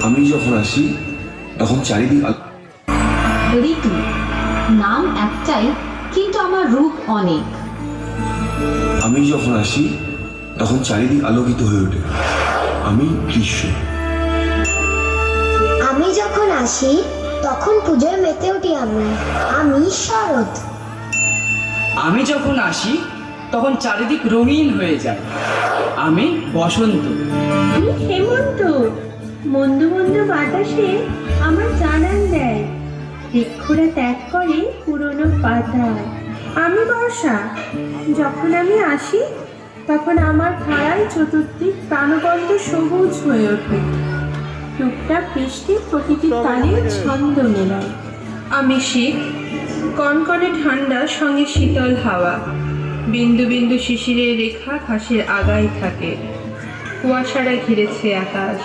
আমি যখন আসি তখন চারিদিক ঋতু নাম একটাই, কিন্তু আমার রূপ অনেক। আমি যখন আসি তখন চারিদিক আলোকিত হয়ে ওঠে। আমি গ্রীষ্ম। আমি যখন আসি তখন পুজোয় মেতে উঠি। আমি শরৎ। আমি যখন আসি তখন চারিদিক রঙিন হয়ে যায়। আমি বসন্ত। আমি হেমন্ত। মন্দ মন্দ বাতাসে আমার জানান দেয়, বৃক্ষরা ত্যাগ করে পুরনো পাতা। আমি বর্ষা। যখন আমি আসি তখন আমার ধারায় চতুর্দিক প্রাণবন্ত সবুজ হয়ে ওঠে। টুকটাক বৃষ্টি প্রকৃতির তালে ছন্দ মেলায়। আমি শীত, কনকনে ঠান্ডা সঙ্গে শীতল হাওয়া। বিন্দু বিন্দু শিশিরের রেখা ঘাসের আগায় থাকে। কুয়াশারা ঘিরেছে আকাশ।